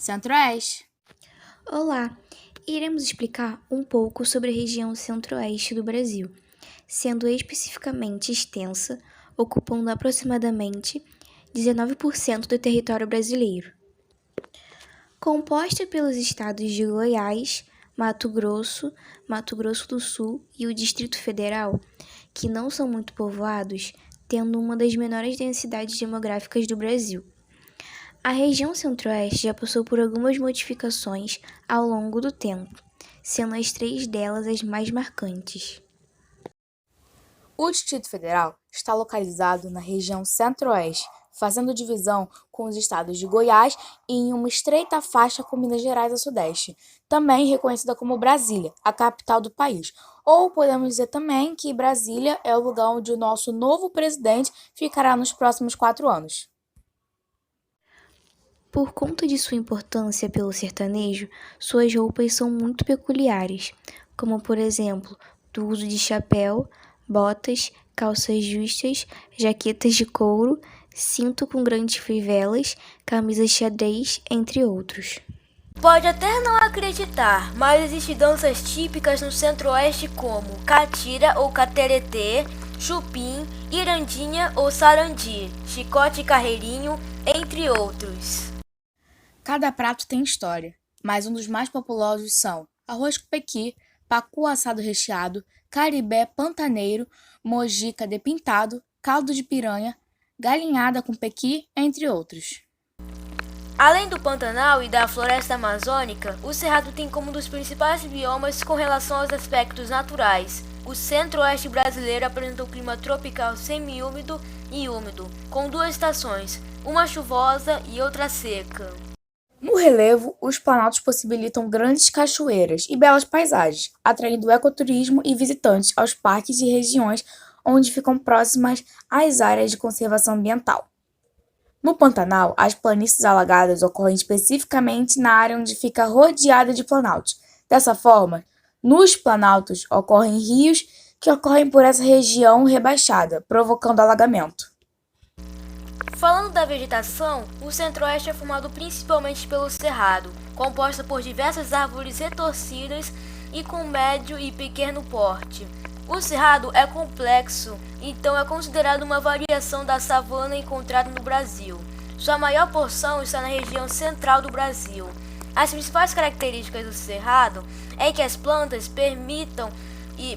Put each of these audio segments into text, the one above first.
Centro-Oeste. Olá! Iremos explicar um pouco sobre a região centro-oeste do Brasil, sendo especificamente extensa, ocupando aproximadamente 19% do território brasileiro. Composta pelos estados de Goiás, Mato Grosso do Sul e o Distrito Federal, que não são muito povoados, tendo uma das menores densidades demográficas do Brasil. A região centro-oeste já passou por algumas modificações ao longo do tempo, sendo as três delas as mais marcantes. O Distrito Federal está localizado na região Centro-Oeste, fazendo divisão com os estados de Goiás e em uma estreita faixa com Minas Gerais a sudeste, também reconhecida como Brasília, a capital do país. Ou podemos dizer também que Brasília é o lugar onde o nosso novo presidente ficará nos próximos 4 anos. Por conta de sua importância pelo sertanejo, suas roupas são muito peculiares, como por exemplo, do uso de chapéu, botas, calças justas, jaquetas de couro, cinto com grandes fivelas, camisas xadrez, entre outros. Pode até não acreditar, mas existem danças típicas no centro-oeste como catira ou cateretê, chupim, irandinha ou sarandi, chicote e carreirinho, entre outros. Cada prato tem história, mas um dos mais populosos são arroz com pequi, pacu assado recheado, caribé pantaneiro, mojica de pintado, caldo de piranha, galinhada com pequi, entre outros. Além do Pantanal e da floresta amazônica, o Cerrado tem como um dos principais biomas com relação aos aspectos naturais. O centro-oeste brasileiro apresenta um clima tropical semiúmido e úmido, com duas estações, uma chuvosa e outra seca. No relevo, os planaltos possibilitam grandes cachoeiras e belas paisagens, atraindo ecoturismo e visitantes aos parques e regiões onde ficam próximas às áreas de conservação ambiental. No Pantanal, as planícies alagadas ocorrem especificamente na área onde fica rodeada de planaltos. Dessa forma, nos planaltos ocorrem rios que ocorrem por essa região rebaixada, provocando alagamento. Falando da vegetação, o centro-oeste é formado principalmente pelo cerrado, composto por diversas árvores retorcidas e com médio e pequeno porte. O cerrado é complexo, então é considerado uma variação da savana encontrada no Brasil. Sua maior porção está na região central do Brasil. As principais características do cerrado é que as plantas permitam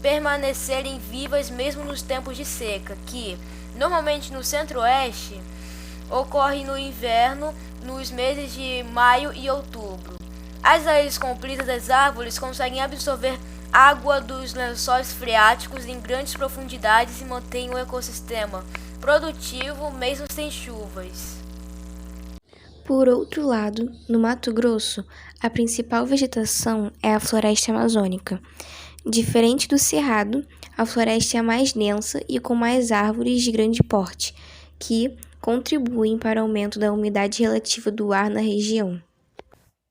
permanecerem vivas mesmo nos tempos de seca, que, normalmente no centro-oeste, ocorre no inverno, nos meses de maio e outubro. As raízes compridas das árvores conseguem absorver água dos lençóis freáticos em grandes profundidades e mantêm o ecossistema produtivo mesmo sem chuvas. Por outro lado, no Mato Grosso, a principal vegetação é a floresta amazônica. Diferente do cerrado, a floresta é mais densa e com mais árvores de grande porte, que contribuem para o aumento da umidade relativa do ar na região.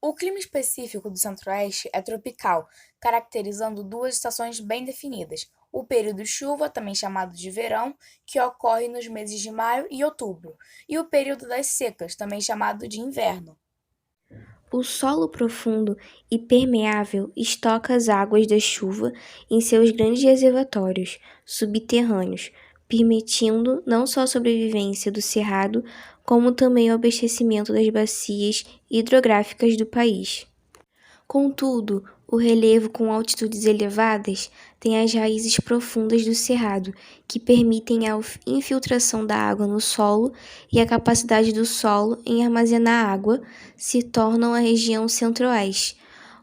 O clima específico do Centro-Oeste é tropical, caracterizando duas estações bem definidas: o período de chuva, também chamado de verão, que ocorre nos meses de maio e outubro, e o período das secas, também chamado de inverno. O solo profundo e permeável estoca as águas da chuva em seus grandes reservatórios subterrâneos, permitindo não só a sobrevivência do cerrado, como também o abastecimento das bacias hidrográficas do país. Contudo, o relevo com altitudes elevadas tem as raízes profundas do cerrado, que permitem a infiltração da água no solo e a capacidade do solo em armazenar água se tornam a região centro-oeste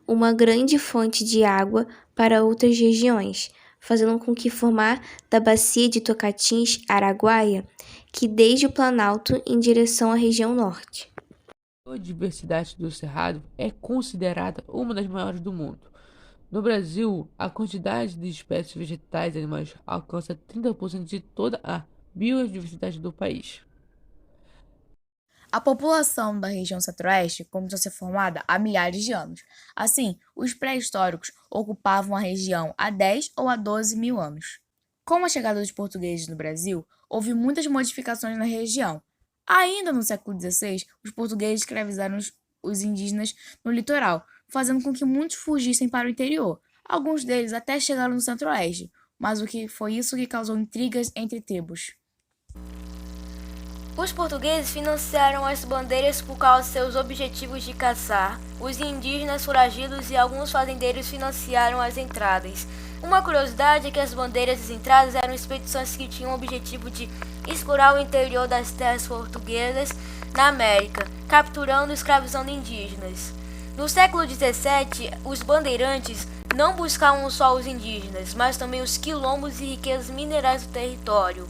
uma grande fonte de água para outras regiões, fazendo com que formar da bacia de Tocantins-Araguaia, que desde o Planalto em direção à região norte. A biodiversidade do Cerrado é considerada uma das maiores do mundo. No Brasil, a quantidade de espécies vegetais e animais alcança 30% de toda a biodiversidade do país. A população da região centro-oeste começou a ser formada há milhares de anos. Assim, os pré-históricos ocupavam a região há 10 ou há 12 mil anos. Com a chegada dos portugueses no Brasil, houve muitas modificações na região. Ainda no século XVI, os portugueses escravizaram os indígenas no litoral, fazendo com que muitos fugissem para o interior. Alguns deles até chegaram no centro-oeste, mas o que foi isso que causou intrigas entre tribos. Os portugueses financiaram as bandeiras por causa de seus objetivos de caçar. Os indígenas foragidos e alguns fazendeiros financiaram as entradas. Uma curiosidade é que as bandeiras das entradas eram expedições que tinham o objetivo de explorar o interior das terras portuguesas na América, capturando e escravizando indígenas. No século XVII, os bandeirantes não buscavam só os indígenas, mas também os quilombos e riquezas minerais do território.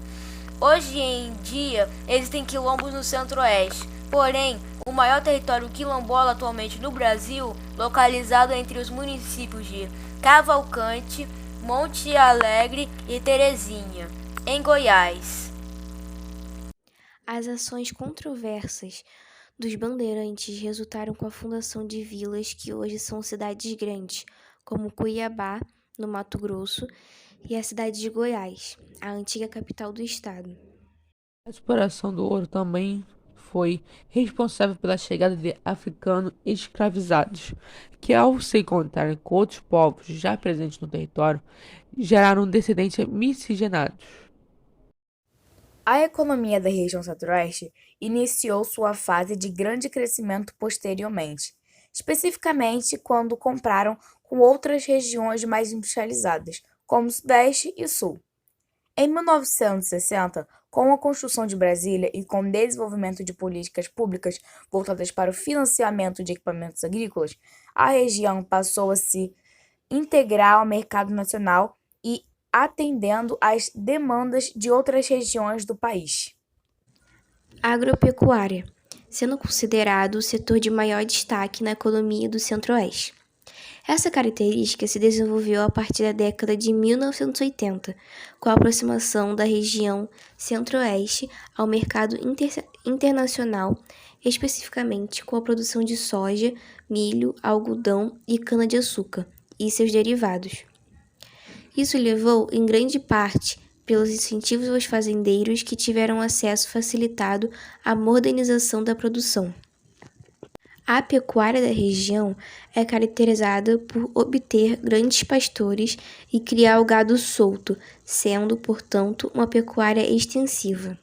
Hoje em dia, existem quilombos no centro-oeste, porém, o maior território quilombola atualmente no Brasil, localizado entre os municípios de Cavalcante, Monte Alegre e Terezinha, em Goiás. As ações controversas dos bandeirantes resultaram com a fundação de vilas que hoje são cidades grandes, como Cuiabá, no Mato Grosso, e a cidade de Goiás, a antiga capital do estado. A exploração do ouro também foi responsável pela chegada de africanos escravizados, que ao se encontrarem com outros povos já presentes no território, geraram descendentes miscigenados. A economia da região centro-oeste iniciou sua fase de grande crescimento posteriormente, especificamente quando compraram com outras regiões mais industrializadas, como Sudeste e Sul. Em 1960, com a construção de Brasília e com o desenvolvimento de políticas públicas voltadas para o financiamento de equipamentos agrícolas, a região passou a se integrar ao mercado nacional e atendendo às demandas de outras regiões do país. Agropecuária, sendo considerado o setor de maior destaque na economia do Centro-Oeste. Essa característica se desenvolveu a partir da década de 1980, com a aproximação da região Centro-Oeste ao mercado internacional, especificamente com a produção de soja, milho, algodão e cana-de-açúcar e seus derivados. Isso levou, em grande parte, pelos incentivos aos fazendeiros que tiveram acesso facilitado à modernização da produção. A pecuária da região é caracterizada por obter grandes pastores e criar o gado solto, sendo, portanto, uma pecuária extensiva.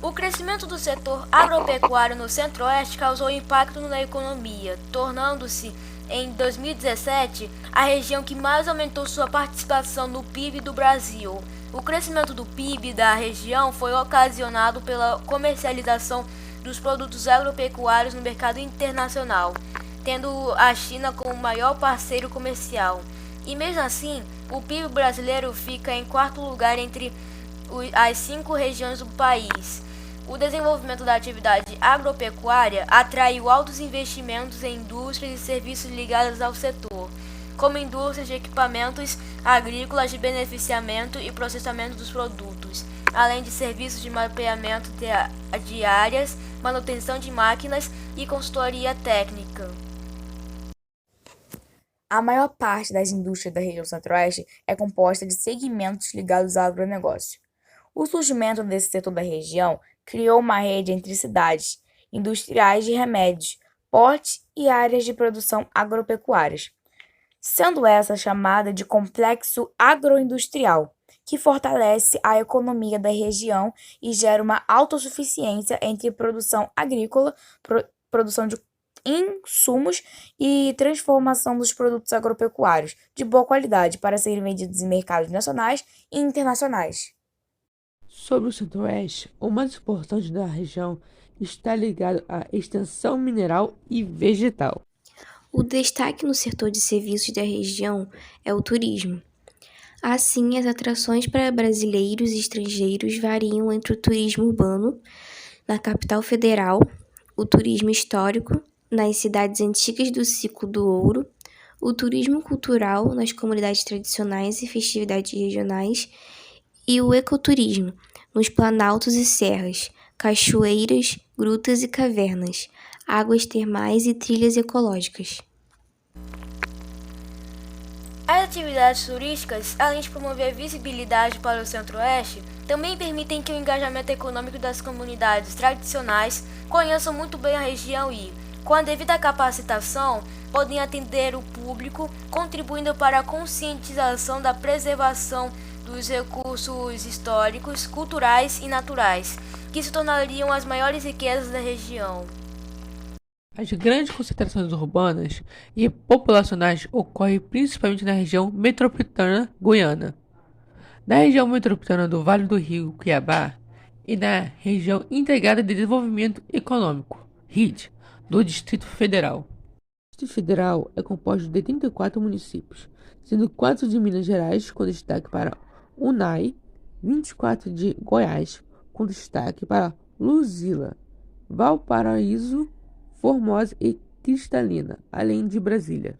O crescimento do setor agropecuário no Centro-Oeste causou impacto na economia, tornando-se, em 2017, a região que mais aumentou sua participação no PIB do Brasil. O crescimento do PIB da região foi ocasionado pela comercialização dos produtos agropecuários no mercado internacional, tendo a China como maior parceiro comercial. E mesmo assim, o PIB brasileiro fica em quarto lugar entre as 5 regiões do país. O desenvolvimento da atividade agropecuária atraiu altos investimentos em indústrias e serviços ligados ao setor, como indústrias de equipamentos agrícolas de beneficiamento e processamento dos produtos, além de serviços de mapeamento de áreas, manutenção de máquinas e consultoria técnica. A maior parte das indústrias da região centro-oeste é composta de segmentos ligados ao agronegócio. O surgimento desse setor da região criou uma rede entre cidades, industriais de remédios, portos e áreas de produção agropecuárias, sendo essa chamada de complexo agroindustrial, que fortalece a economia da região e gera uma autossuficiência entre produção agrícola, produção de insumos e transformação dos produtos agropecuários de boa qualidade para serem vendidos em mercados nacionais e internacionais. Sobre o Centro-Oeste, o mais importante da região está ligado à extensão mineral e vegetal. O destaque no setor de serviços da região é o turismo. Assim, as atrações para brasileiros e estrangeiros variam entre o turismo urbano, na capital federal, o turismo histórico, nas cidades antigas do ciclo do ouro, o turismo cultural nas comunidades tradicionais e festividades regionais e o ecoturismo nos planaltos e serras, cachoeiras, grutas e cavernas, águas termais e trilhas ecológicas. As atividades turísticas, além de promover visibilidade para o Centro-Oeste, também permitem que o engajamento econômico das comunidades tradicionais conheçam muito bem a região e, com a devida capacitação, podem atender o público, contribuindo para a conscientização da preservação dos recursos históricos, culturais e naturais, que se tornariam as maiores riquezas da região. As grandes concentrações urbanas e populacionais ocorrem principalmente na região metropolitana goiana, na região metropolitana do Vale do Rio Cuiabá e na região integrada de desenvolvimento econômico, RID, do Distrito Federal. O Distrito Federal é composto de 34 municípios, sendo 4 de Minas Gerais, com destaque para Unai, 24 de Goiás, com destaque para Luzila, Valparaíso, Formosa e Cristalina, além de Brasília.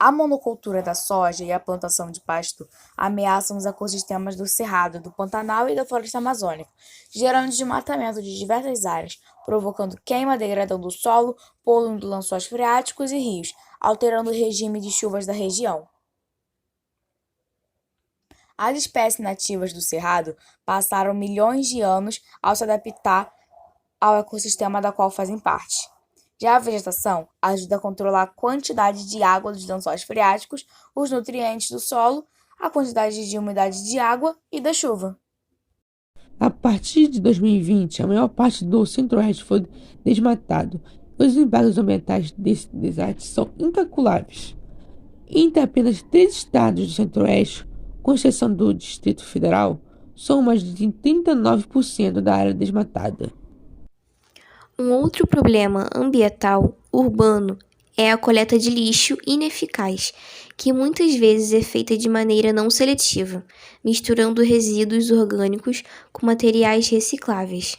A monocultura da soja e a plantação de pasto ameaçam os ecossistemas do Cerrado, do Pantanal e da Floresta Amazônica, gerando desmatamento de diversas áreas, provocando queima, degradando do solo, poluindo lençóis freáticos e rios, alterando o regime de chuvas da região. As espécies nativas do Cerrado passaram milhões de anos ao se adaptar ao ecossistema da qual fazem parte. Já a vegetação ajuda a controlar a quantidade de água dos lençóis freáticos, os nutrientes do solo, a quantidade de umidade de água e da chuva. A partir de 2020, a maior parte do Centro-Oeste foi desmatado. Os impactos ambientais desse desastre são incalculáveis. Entre apenas 3 estados do Centro-Oeste, com exceção do Distrito Federal, são mais de 39% da área desmatada. Um outro problema ambiental urbano é a coleta de lixo ineficaz, que muitas vezes é feita de maneira não seletiva, misturando resíduos orgânicos com materiais recicláveis.